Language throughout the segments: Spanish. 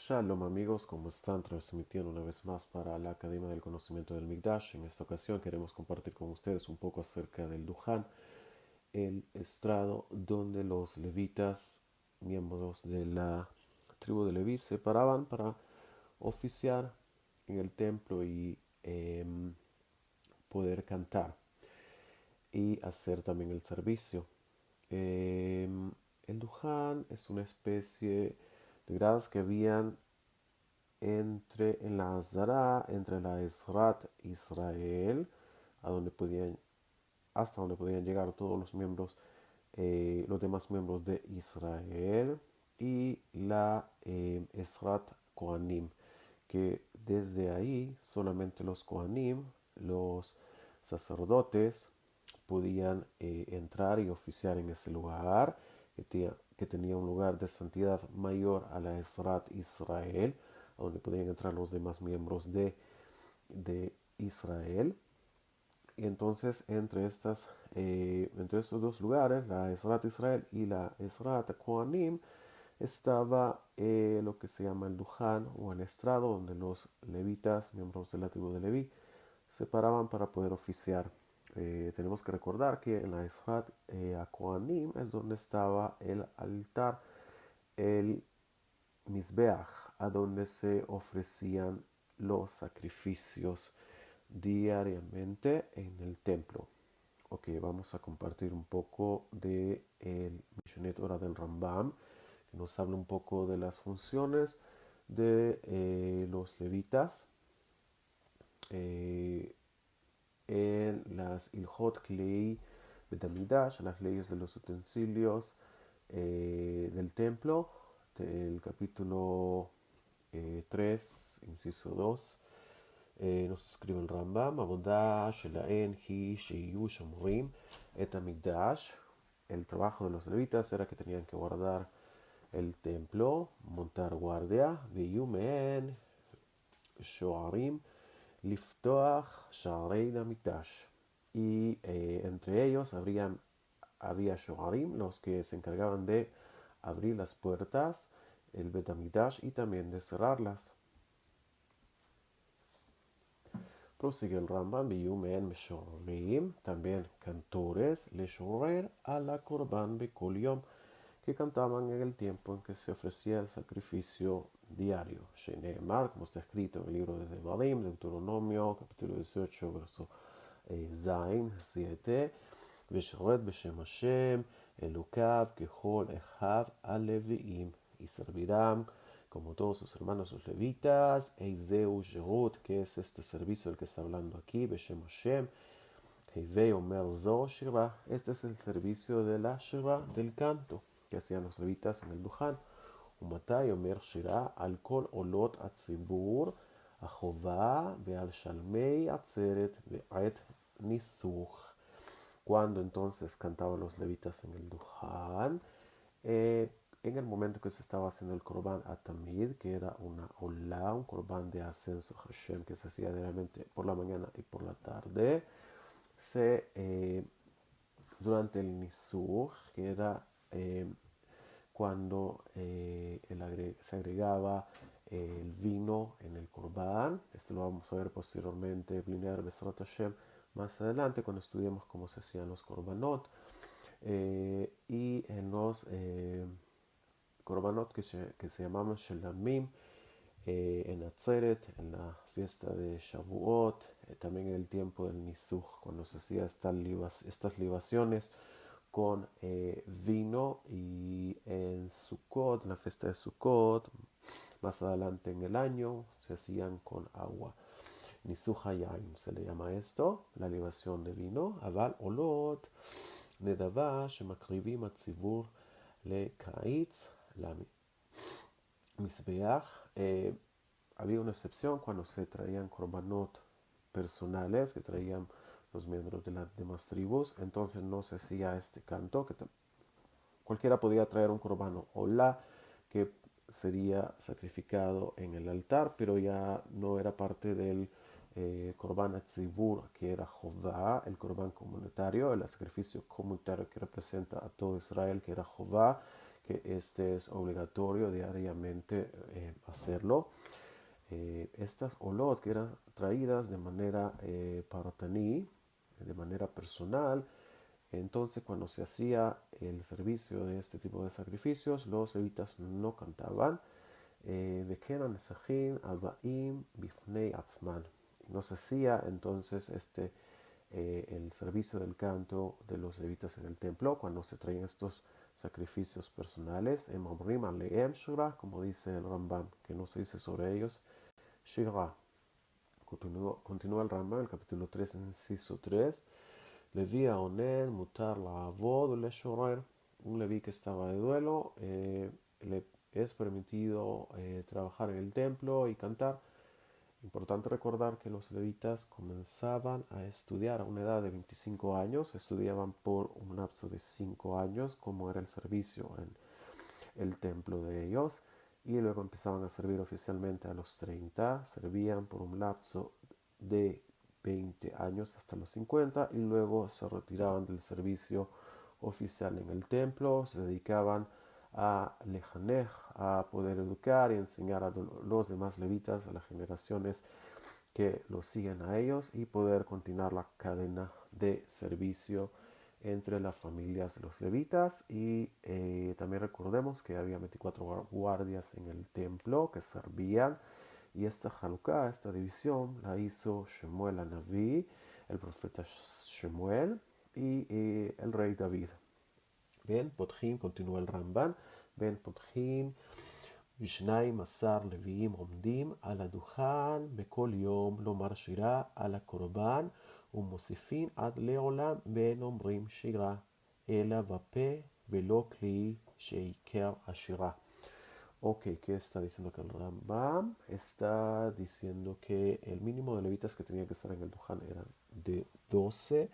Shalom amigos, ¿cómo están? Transmitiendo una vez más para la Academia del Conocimiento del Mikdash. En esta ocasión queremos compartir con ustedes un poco acerca del Duján, el estrado donde los levitas, miembros de la tribu de Leví, se paraban para oficiar en el templo y poder cantar y hacer también el servicio. El Duján es una especie de gradas que habían en la Azara, entre la Esrat Israel, a donde podían, hasta donde podían llegar todos los miembros, los demás miembros de Israel, y la Esrat Kohanim, que desde ahí solamente los Kohanim, los sacerdotes, podían entrar y oficiar en ese lugar, que tenía un lugar de santidad mayor a la Esrat Israel, donde podían entrar los demás miembros de Israel. Y entonces entre estos dos lugares, la Esrat Israel y la Esrat Kohanim, estaba lo que se llama el Duján o el estrado, donde los levitas, miembros de la tribu de Leví, se paraban para poder oficiar. Tenemos que recordar que en la Esrat Kohanim es donde estaba el altar, el Mizbeach, a donde se ofrecían los sacrificios diariamente en el templo. Ok, vamos a compartir un poco de el Mishneh Torah del Rambam, que nos habla un poco de las funciones de los levitas eh, en las Ilhot Klei Betamidash, las leyes de los utensilios del templo, del capítulo 3, inciso 2. nos escribe el Rambam, Abodah Shelaen Hi Sheyu Shomurim Et Hamikdash. El trabajo de los levitas era que tenían que guardar el templo, montar guardia, Viyumen Shoarim Liftoach Shaarei Hamikdash. Y entre ellos había Shoarim, los que se encargaban de abrir las puertas, el Bet Hamikdash, y también de cerrarlas. Prosigue el Rambam, Biyumen Meshorim, también cantores, Leshorer a la Korban Bekol Yom, que cantaban en el tiempo en que se ofrecía el sacrificio diario. Sheneemar, como está escrito en el libro de Devarim, Deuteronomio, capítulo 18, verso Zain, 7, Veshoret Beshem Hashem, Elukav, Kehol, Echav, Aleviim, y servirán como todos sus hermanos los levitas, Eizeu Jerut, que es este servicio del que está hablando aquí, Beshem Hashem, Hevei Omer Zo Shira, este es el servicio de la Shira, del canto, que hacían los levitas en el Duján. Umatai Omer Shira, al Kol Olot Atzibur, Ahová, Beal Shalmei Atzeret, Be'et Nisuch. Cuando entonces cantaban los levitas en el Duján, en el momento que se estaba haciendo el Korban Atamid, que era una Olá, un Korban de ascenso a Hashem, que se hacía diariamente por la mañana y por la tarde, durante el Nisuch, que era cuando se agregaba el vino en el Korban. Esto lo vamos a ver posteriormente, Blinear Besrat Hashem, más adelante, cuando estudiemos cómo se hacían los Korbanot. Y en los Korbanot que se llamaban Shelamim, en Atzeret, en la fiesta de Shavuot, también en el tiempo del Nisuch, cuando se hacían estas libaciones con vino, y en Sukkot, en la fiesta de Sukkot, más adelante en el año, se hacían con agua. Nisuch Hayaim se le llama esto, la libación de vino. Aval Olot, Nedava, Shemakrivim Atzibur, Le Kaitz, la Misbeach. Había una excepción cuando se traían korbanot personales que traían los miembros de las demás tribus, entonces no se hacía este canto, que cualquiera podía traer un corbano olá que sería sacrificado en el altar, pero ya no era parte del Korban Atzibur, que era Jová, el Korban comunitario, el sacrificio comunitario que representa a todo Israel, que era Jová, que este es obligatorio diariamente hacerlo. Estas olot que eran traídas de manera parataní, de manera personal, entonces cuando se hacía el servicio de este tipo de sacrificios, los levitas no cantaban. וכן הנסחים הבאים בפני עצמן. No se hacía entonces el servicio del canto de los levitas en el templo cuando se traían estos sacrificios personales. En Omrim Aleem Shira, como dice el Rambam, que no se dice sobre ellos Shira. Continúa el Rambam, el capítulo 3, inciso 3. Leví a Onen, mutar la avod le shorer. Un leví que estaba de duelo, le es permitido trabajar en el templo y cantar. Importante recordar que los levitas comenzaban a estudiar a una edad de 25 años, estudiaban por un lapso de 5 años, como era el servicio en el templo de ellos, y luego empezaban a servir oficialmente a los 30, servían por un lapso de 20 años hasta los 50 y luego se retiraban del servicio oficial en el templo, se dedicaban a lejanej, a poder educar y enseñar a los demás levitas, a las generaciones que los siguen a ellos y poder continuar la cadena de servicio entre las familias de los levitas. Y también recordemos que había 24 guardias en el templo que servían, y esta Hanukkah, esta división, la hizo Shemuel Anaví, el profeta Shemuel y el rey David. Bien, Potjim, continúa el Ramban, בין פותחים ו12 לוויים עומדים על הדוכן בכל יום לומר שירה על הקורבן ומוסיפים עד לעולם ואין אומרים שירה אלא בפה ולא כלי שעיקר השירה. Ok, ¿qué está diciendo que el Rambam? Está diciendo que el mínimo de levitas que tenían que estar en el Duján eran de 12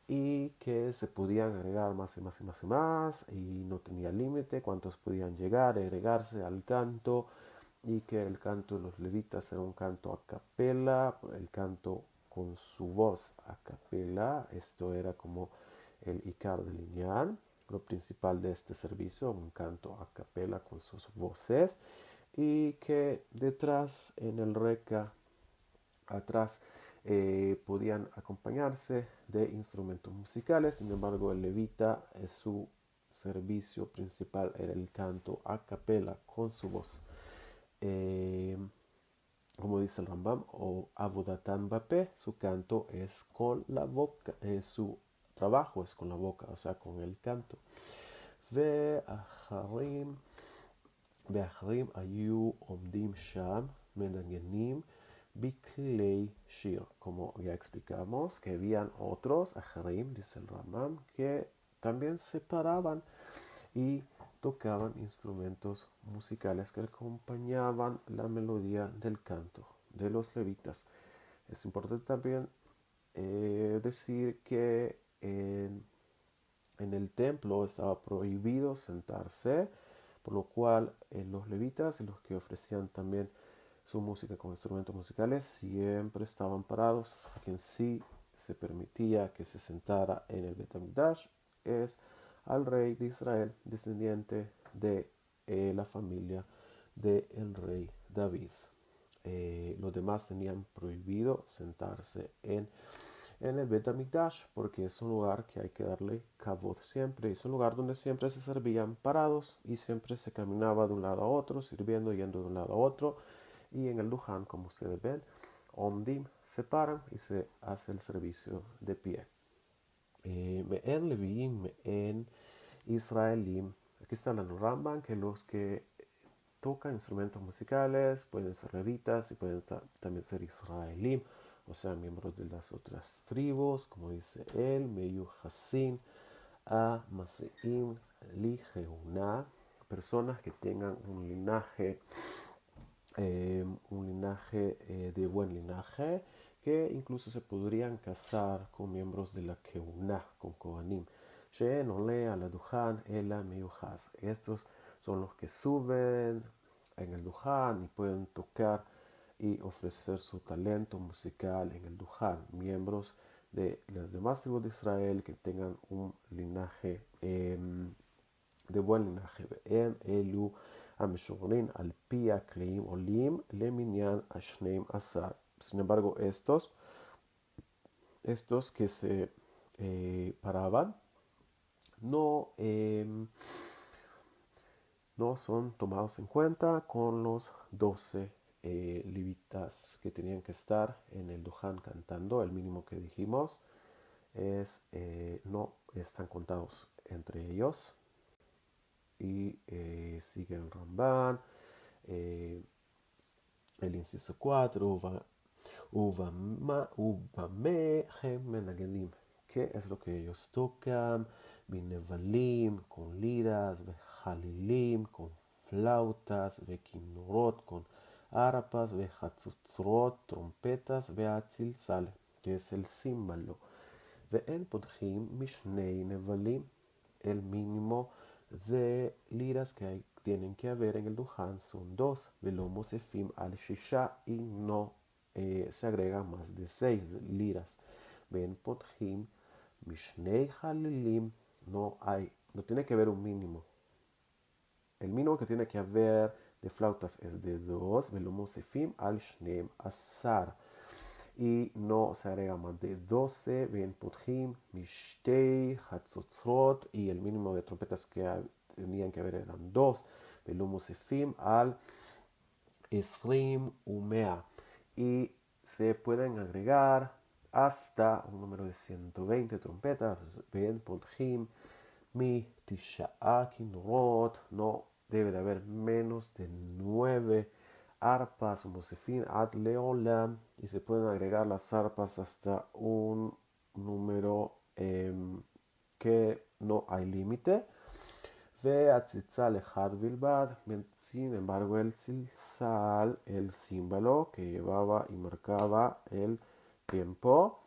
y que se podían agregar más y más y más y más y no tenía límite cuántos podían llegar, agregarse al canto, y que el canto de los levitas era un canto a capela, el canto con su voz a capela. Esto era como el Ikar del Inyan, lo principal de este servicio, un canto a capela con sus voces, y que detrás en el reca, atrás, podían acompañarse de instrumentos musicales. Sin embargo, el levita, su servicio principal era el canto a capela con su voz. Como dice el Rambam, o Abodatan Bape, su canto es con la boca, su trabajo es con la boca, o sea, con el canto. ואחרים היו עומדים שם, מנגנים בכלי שיר. Como ya explicamos, que habían otros, Aharim, dice el Rambam, que también se paraban y tocaban instrumentos musicales que acompañaban la melodía del canto de los levitas. Es importante también decir que en el templo estaba prohibido sentarse, por lo cual los levitas y los que ofrecían también su música con instrumentos musicales siempre estaban parados. A quien sí se permitía que se sentara en el Bet HaMikdash es al rey de Israel, descendiente de la familia del rey David. Los demás tenían prohibido sentarse en el Bet HaMikdash porque es un lugar que hay que darle kavod siempre. Es un lugar donde siempre se servían parados y siempre se caminaba de un lado a otro, sirviendo, yendo de un lado a otro. Y en el Duján, como ustedes ven, Omdim se paran y se hace el servicio de pie. Me'en Leviim, Me'en Israelim. Aquí está el Rambam, que los que tocan instrumentos musicales pueden ser levitas y pueden también ser Israelim, o sea, miembros de las otras tribus, como dice él, Meyu Hasim, a Maseim, Li Jehuná, personas que tengan un linaje de buen linaje, que incluso se podrían casar con miembros de la Keuná, con Kohanim. She'en ole al Duhan ela meyuhaz. Estos son los que suben en el Duhan y pueden tocar y ofrecer su talento musical en el Duhan. Miembros de las demás tribus de Israel que tengan un linaje de buen linaje. Ve'en elu המשוררים על פי הכללים עולים למניין השנים עשר. Sin embargo, estos que se paraban no, no son tomados en cuenta con los 12 levitas que tenían que estar en el Duján cantando. El mínimo que dijimos no están contados entre ellos. Y sigue el Ramban, el inciso 4, Uvame Menagelim. ¿Qué es lo que ellos tocan? Binevalim, con liras, Halilim, con flautas, Bekinorot, con arpas, Behatzutzrot, trompetas, Beatzilzal, que es el címbalo. Ve'en podjim mishnei nevalim, el mínimo de liras que tienen que haber en el Duján son 2, velo mosefim al shisha, y no se agregan más de 6 liras. Ven podjim mishnei halilim, no tiene que haber un mínimo. El mínimo que tiene que haber de flautas es de 2, velo mosefim al shneim asar, y no se agrega más de 12, ven podjim, mishtei, hatzotzrot, y el mínimo de trompetas que tenían que haber eran 2, velumosefim al esrim umea, y se pueden agregar hasta un número de 120 trompetas, ven podjim, mi tisha'a kinorot, no debe de haber menos de 9 arpas, mosefin ad leolam, y se pueden agregar las arpas hasta un número que no hay límite. Ve atzitzal echad bilbad, sin embargo el tzilzal, el símbolo que llevaba y marcaba el tiempo,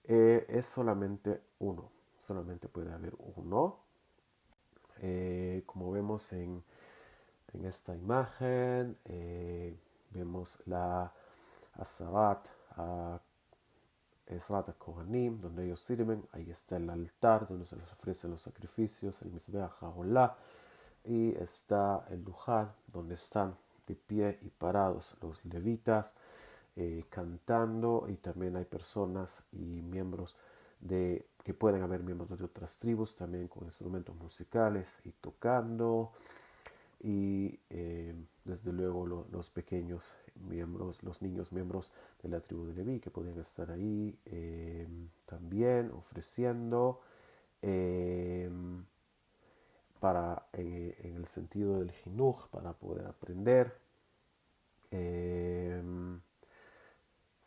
es solamente uno, solamente puede haber uno. Como vemos en esta imagen, vemos la Azarat, Ezrat Kohanim, donde ellos sirven. Ahí está el altar donde se les ofrecen los sacrificios, el Mizbeach HaOlah, y está el Duján, donde están de pie y parados los levitas cantando, y también hay personas y miembros que pueden haber miembros de otras tribus también con instrumentos musicales y tocando, y desde luego los pequeños miembros, los niños miembros de la tribu de Leví que podían estar ahí también ofreciendo eh, en el sentido del jinuj, para poder aprender. Eh,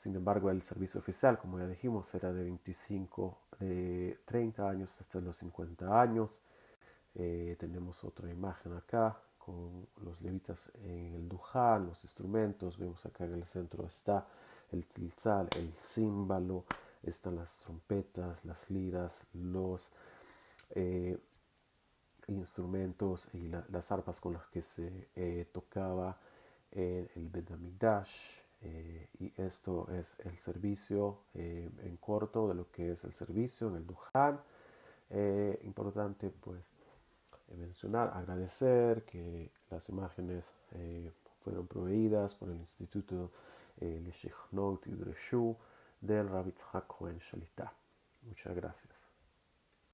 Sin embargo, el servicio oficial, como ya dijimos, era de 30 años hasta los 50 años. Tenemos otra imagen acá con los levitas en el Duján, los instrumentos. Vemos acá en el centro está el tzilzal, el címbalo, están las trompetas, las liras, los instrumentos y las arpas con las que se tocaba en el Bet Hamikdash. Y esto es el servicio en corto de lo que es el servicio en el Duján. Importante pues mencionar, agradecer que las imágenes fueron proveídas por el Instituto Leshichnot y Dreshu del Rabbi Tzhak Cohen Shalita. Muchas gracias.